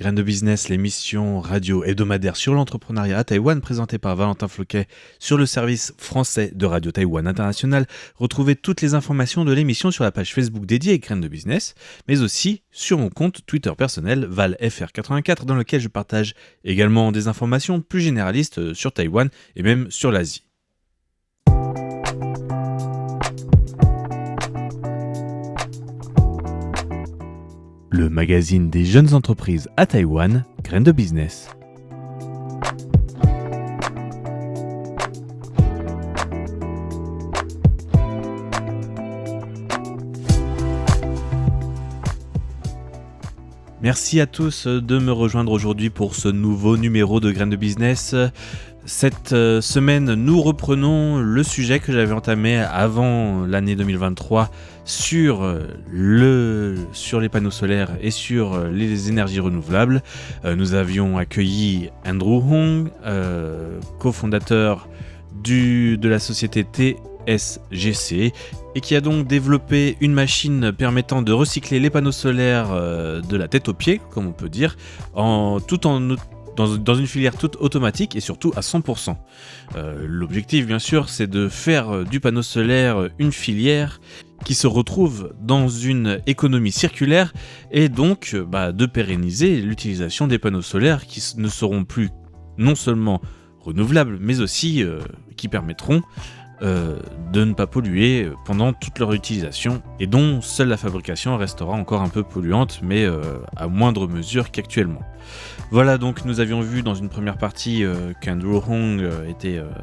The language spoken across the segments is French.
Graines de business, l'émission radio hebdomadaire sur l'entrepreneuriat à Taïwan, présentée par Valentin Floquet sur le service français de Radio Taïwan International. Retrouvez toutes les informations de l'émission sur la page Facebook dédiée Graines de business, mais aussi sur mon compte Twitter personnel ValFR84, dans lequel je partage également des informations plus généralistes sur Taïwan et même sur l'Asie. Le magazine des jeunes entreprises à Taïwan, Graines de business. Merci à tous de me rejoindre aujourd'hui pour ce nouveau numéro de Graines de business. Cette semaine, nous reprenons le sujet que j'avais entamé avant l'année 2023 sur les panneaux solaires et sur les énergies renouvelables. Nous avions accueilli Andrew Hong, cofondateur de la société TSGC, et qui a donc développé une machine permettant de recycler les panneaux solaires de la tête aux pieds, comme on peut dire, dans une filière toute automatique et surtout à 100%. L'objectif, bien sûr, c'est de faire du panneau solaire une filière qui se retrouve dans une économie circulaire et donc de pérenniser l'utilisation des panneaux solaires qui ne seront plus non seulement renouvelables, mais aussi qui permettront de ne pas polluer pendant toute leur utilisation et dont seule la fabrication restera encore un peu polluante, mais à moindre mesure qu'actuellement. Voilà, donc nous avions vu dans une première partie qu'Andrew Hong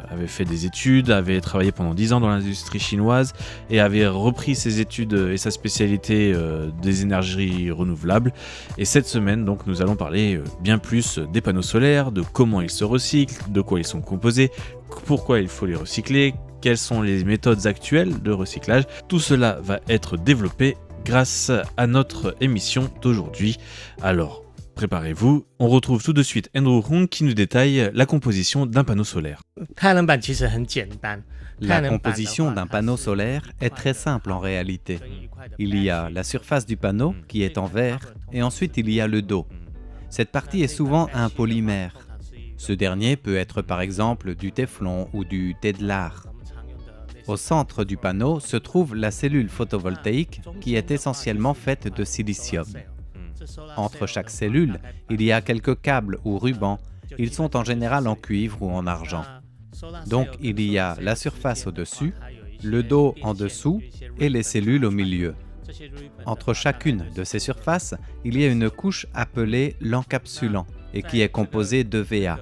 avait fait des études, avait travaillé pendant 10 ans dans l'industrie chinoise et avait repris ses études et sa spécialité des énergies renouvelables. Et cette semaine, donc, nous allons parler bien plus des panneaux solaires, de comment ils se recyclent, de quoi ils sont composés, pourquoi il faut les recycler, quelles sont les méthodes actuelles de recyclage. Tout cela va être développé grâce à notre émission d'aujourd'hui. Alors, préparez-vous, on retrouve tout de suite Andrew Hong qui nous détaille la composition d'un panneau solaire. La composition d'un panneau solaire est très simple en réalité. Il y a la surface du panneau qui est en verre et ensuite il y a le dos. Cette partie est souvent un polymère. Ce dernier peut être par exemple du téflon ou du Tedlar. Au centre du panneau se trouve la cellule photovoltaïque qui est essentiellement faite de silicium. Entre chaque cellule, il y a quelques câbles ou rubans. Ils sont en général en cuivre ou en argent. Donc il y a la surface au-dessus, le dos en dessous et les cellules au milieu. Entre chacune de ces surfaces, il y a une couche appelée l'encapsulant et qui est composée d'EVA.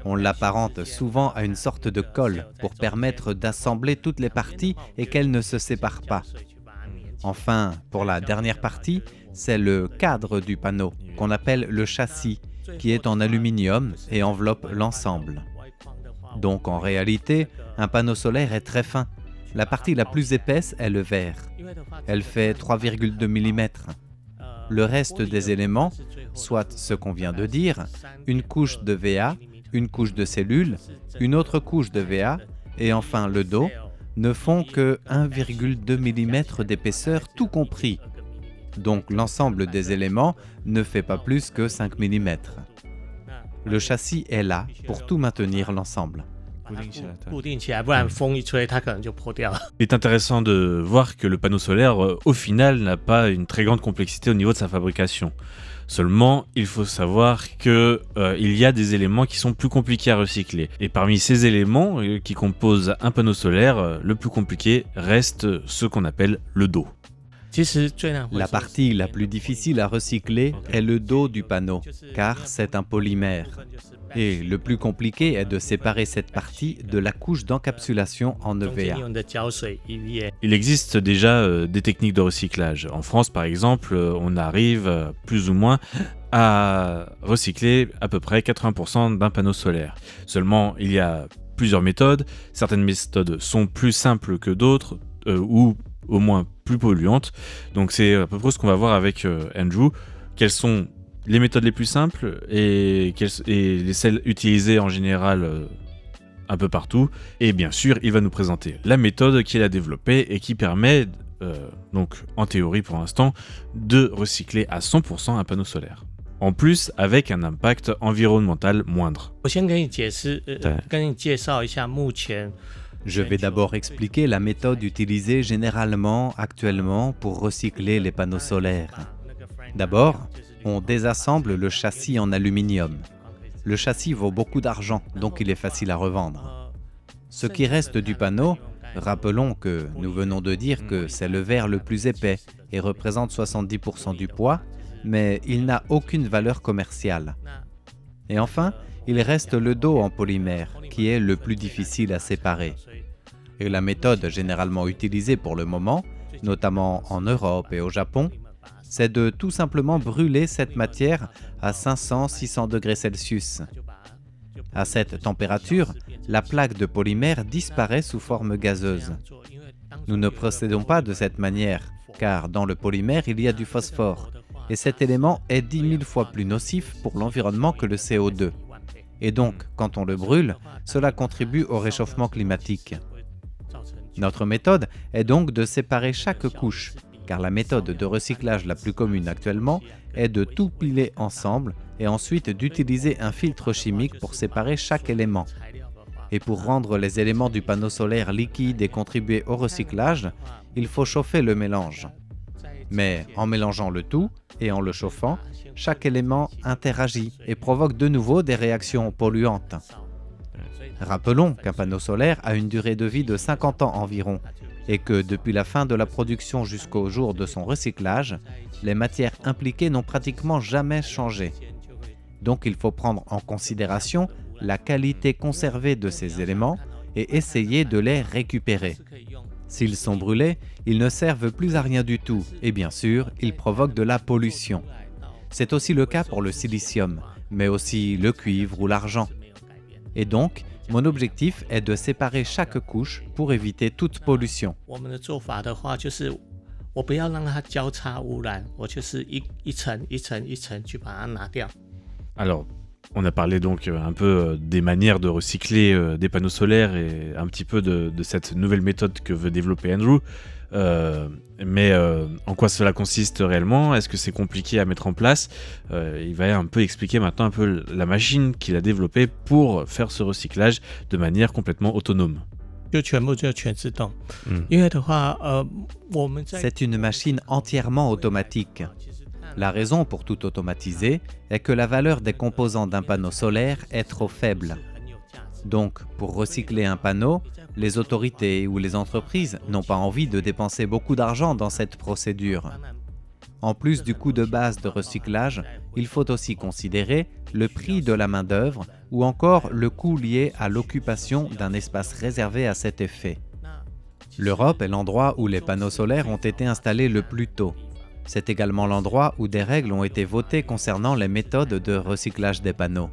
On l'apparente souvent à une sorte de colle pour permettre d'assembler toutes les parties et qu'elles ne se séparent pas. Enfin, pour la dernière partie, c'est le cadre du panneau, qu'on appelle le châssis, qui est en aluminium et enveloppe l'ensemble. Donc en réalité, un panneau solaire est très fin. La partie la plus épaisse est le verre. Elle fait 3,2 mm. Le reste des éléments, soit ce qu'on vient de dire, une couche de VA, une couche de cellules, une autre couche de VA et enfin le dos, ne font que 1,2 mm d'épaisseur tout compris. Donc l'ensemble des éléments ne fait pas plus que 5 mm. Le châssis est là pour tout maintenir l'ensemble. Il est intéressant de voir que le panneau solaire, au final, n'a pas une très grande complexité au niveau de sa fabrication. Seulement, il faut savoir qu'il y a des éléments qui sont plus compliqués à recycler. Et parmi ces éléments qui composent un panneau solaire, le plus compliqué reste ce qu'on appelle le dos. La partie la plus difficile à recycler est le dos du panneau, car c'est un polymère. Et le plus compliqué est de séparer cette partie de la couche d'encapsulation en EVA. Il existe déjà des techniques de recyclage. En France, par exemple, on arrive plus ou moins à recycler à peu près 80% d'un panneau solaire. Seulement, il y a plusieurs méthodes. Certaines méthodes sont plus simples que d'autres, ou au moins plus polluantes. Donc c'est à peu près ce qu'on va voir avec Andrew. Quelles sont les méthodes les plus simples et celles utilisées en général un peu partout. Et bien sûr, il va nous présenter la méthode qu'il a développée et qui permet, donc en théorie pour l'instant, de recycler à 100% un panneau solaire. En plus, avec un impact environnemental moindre. Je vais d'abord expliquer la méthode utilisée généralement actuellement pour recycler les panneaux solaires. D'abord, on désassemble le châssis en aluminium. Le châssis vaut beaucoup d'argent, donc il est facile à revendre. Ce qui reste du panneau, rappelons que nous venons de dire que c'est le verre le plus épais et représente 70% du poids, mais il n'a aucune valeur commerciale. Et enfin, il reste le dos en polymère, qui est le plus difficile à séparer. Et la méthode généralement utilisée pour le moment, notamment en Europe et au Japon, c'est de tout simplement brûler cette matière à 500-600 degrés Celsius. À cette température, la plaque de polymère disparaît sous forme gazeuse. Nous ne procédons pas de cette manière, car dans le polymère, il y a du phosphore, et cet élément est 10 000 fois plus nocif pour l'environnement que le CO2. Et donc, quand on le brûle, cela contribue au réchauffement climatique. Notre méthode est donc de séparer chaque couche, car la méthode de recyclage la plus commune actuellement est de tout piler ensemble et ensuite d'utiliser un filtre chimique pour séparer chaque élément. Et pour rendre les éléments du panneau solaire liquides et contribuer au recyclage, il faut chauffer le mélange. Mais en mélangeant le tout et en le chauffant, chaque élément interagit et provoque de nouveau des réactions polluantes. Rappelons qu'un panneau solaire a une durée de vie de 50 ans environ et que depuis la fin de la production jusqu'au jour de son recyclage, les matières impliquées n'ont pratiquement jamais changé. Donc il faut prendre en considération la qualité conservée de ces éléments et essayer de les récupérer. S'ils sont brûlés, ils ne servent plus à rien du tout et bien sûr, ils provoquent de la pollution. C'est aussi le cas pour le silicium, mais aussi le cuivre ou l'argent. Et donc, mon objectif est de séparer chaque couche pour éviter toute pollution. Alors, on a parlé donc un peu des manières de recycler des panneaux solaires et un petit peu de cette nouvelle méthode que veut développer Andrew. Mais en quoi cela consiste réellement? Est-ce que c'est compliqué à mettre en place? Il va un peu expliquer maintenant un peu la machine qu'il a développée pour faire ce recyclage de manière complètement autonome. C'est une machine entièrement automatique. La raison pour tout automatiser est que la valeur des composants d'un panneau solaire est trop faible. Donc, pour recycler un panneau, les autorités ou les entreprises n'ont pas envie de dépenser beaucoup d'argent dans cette procédure. En plus du coût de base de recyclage, il faut aussi considérer le prix de la main-d'œuvre ou encore le coût lié à l'occupation d'un espace réservé à cet effet. L'Europe est l'endroit où les panneaux solaires ont été installés le plus tôt. C'est également l'endroit où des règles ont été votées concernant les méthodes de recyclage des panneaux.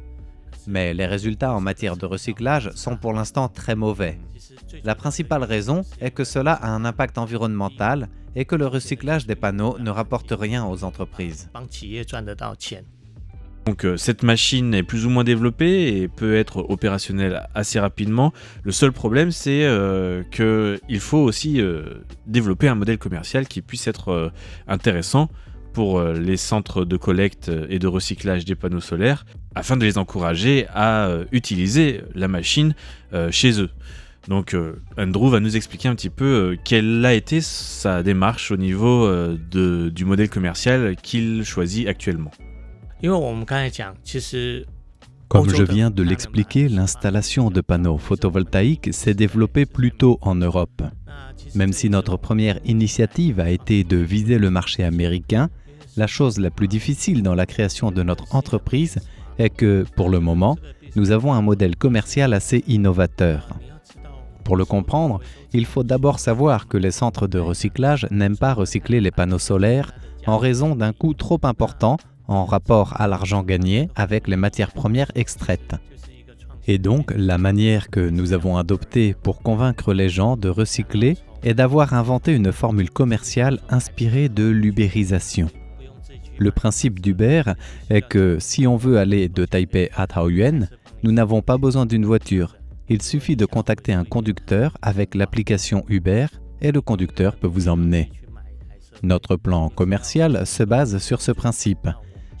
Mais les résultats en matière de recyclage sont pour l'instant très mauvais. La principale raison est que cela a un impact environnemental et que le recyclage des panneaux ne rapporte rien aux entreprises. Donc cette machine est plus ou moins développée et peut être opérationnelle assez rapidement. Le seul problème, c'est qu'il faut aussi développer un modèle commercial qui puisse être intéressant pour les centres de collecte et de recyclage des panneaux solaires, afin de les encourager à utiliser la machine chez eux. Donc Andrew va nous expliquer un petit peu quelle a été sa démarche au niveau du modèle commercial qu'il choisit actuellement. Comme je viens de l'expliquer, l'installation de panneaux photovoltaïques s'est développée plutôt en Europe. Même si notre première initiative a été de viser le marché américain, la chose la plus difficile dans la création de notre entreprise est que, pour le moment, nous avons un modèle commercial assez innovateur. Pour le comprendre, il faut d'abord savoir que les centres de recyclage n'aiment pas recycler les panneaux solaires en raison d'un coût trop important en rapport à l'argent gagné avec les matières premières extraites. Et donc, la manière que nous avons adoptée pour convaincre les gens de recycler est d'avoir inventé une formule commerciale inspirée de l'ubérisation. Le principe d'Uber est que si on veut aller de Taipei à Taoyuan, nous n'avons pas besoin d'une voiture. Il suffit de contacter un conducteur avec l'application Uber et le conducteur peut vous emmener. Notre plan commercial se base sur ce principe.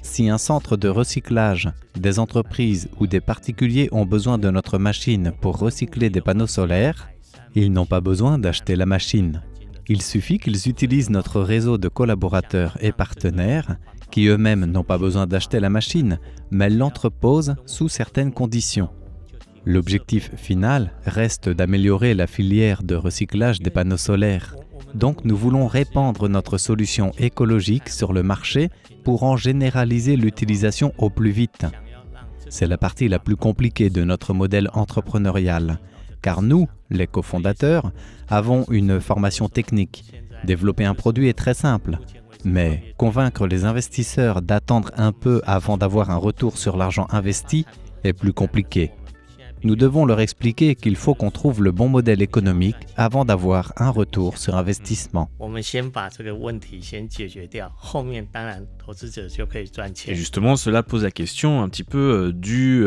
Si un centre de recyclage, des entreprises ou des particuliers ont besoin de notre machine pour recycler des panneaux solaires, ils n'ont pas besoin d'acheter la machine. Il suffit qu'ils utilisent notre réseau de collaborateurs et partenaires qui eux-mêmes n'ont pas besoin d'acheter la machine, mais l'entreposent sous certaines conditions. L'objectif final reste d'améliorer la filière de recyclage des panneaux solaires. Donc nous voulons répandre notre solution écologique sur le marché pour en généraliser l'utilisation au plus vite. C'est la partie la plus compliquée de notre modèle entrepreneurial, car nous, les cofondateurs, avons une formation technique. Développer un produit est très simple, mais convaincre les investisseurs d'attendre un peu avant d'avoir un retour sur l'argent investi est plus compliqué. Nous devons leur expliquer qu'il faut qu'on trouve le bon modèle économique avant d'avoir un retour sur investissement. Et justement, cela pose la question un petit peu du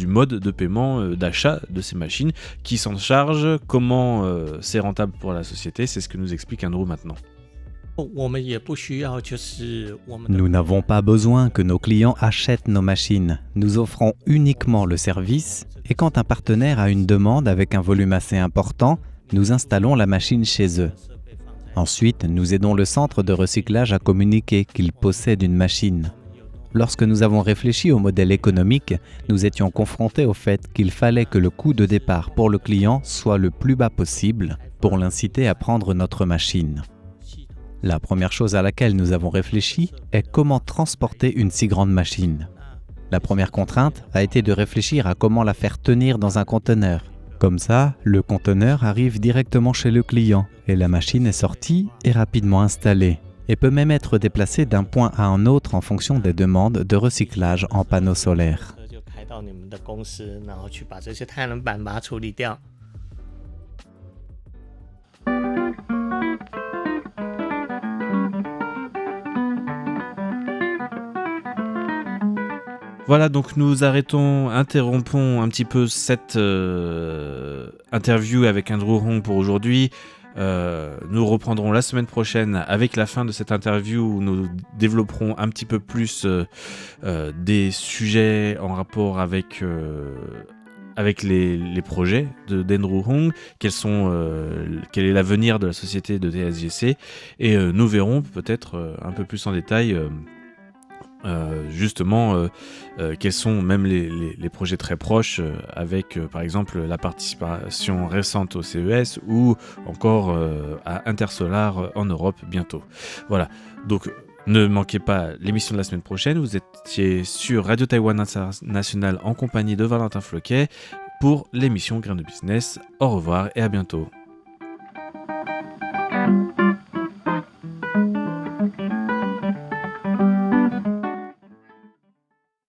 mode de paiement, d'achat de ces machines, qui s'en charge, comment c'est rentable pour la société, c'est ce que nous explique Andrew maintenant. Nous n'avons pas besoin que nos clients achètent nos machines. Nous offrons uniquement le service et quand un partenaire a une demande avec un volume assez important, nous installons la machine chez eux. Ensuite, nous aidons le centre de recyclage à communiquer qu'il possède une machine. Lorsque nous avons réfléchi au modèle économique, nous étions confrontés au fait qu'il fallait que le coût de départ pour le client soit le plus bas possible pour l'inciter à prendre notre machine. La première chose à laquelle nous avons réfléchi est comment transporter une si grande machine. La première contrainte a été de réfléchir à comment la faire tenir dans un conteneur. Comme ça, le conteneur arrive directement chez le client et la machine est sortie et rapidement installée et peut même être déplacée d'un point à un autre en fonction des demandes de recyclage en panneaux solaires. Voilà, donc nous interrompons un petit peu cette interview avec Andrew Hong pour aujourd'hui. Nous reprendrons la semaine prochaine avec la fin de cette interview où nous développerons un petit peu plus des sujets en rapport avec les projets d'Andrew Hong, quel est l'avenir de la société de TSJC, et nous verrons peut-être un peu plus en détail quels sont même les projets très proches avec par exemple la participation récente au CES ou encore à Intersolar en Europe bientôt. Voilà, donc ne manquez pas l'émission de la semaine prochaine. Vous étiez sur Radio Taïwan International en compagnie de Valentin Floquet pour l'émission Grain de Business. Au revoir et à bientôt.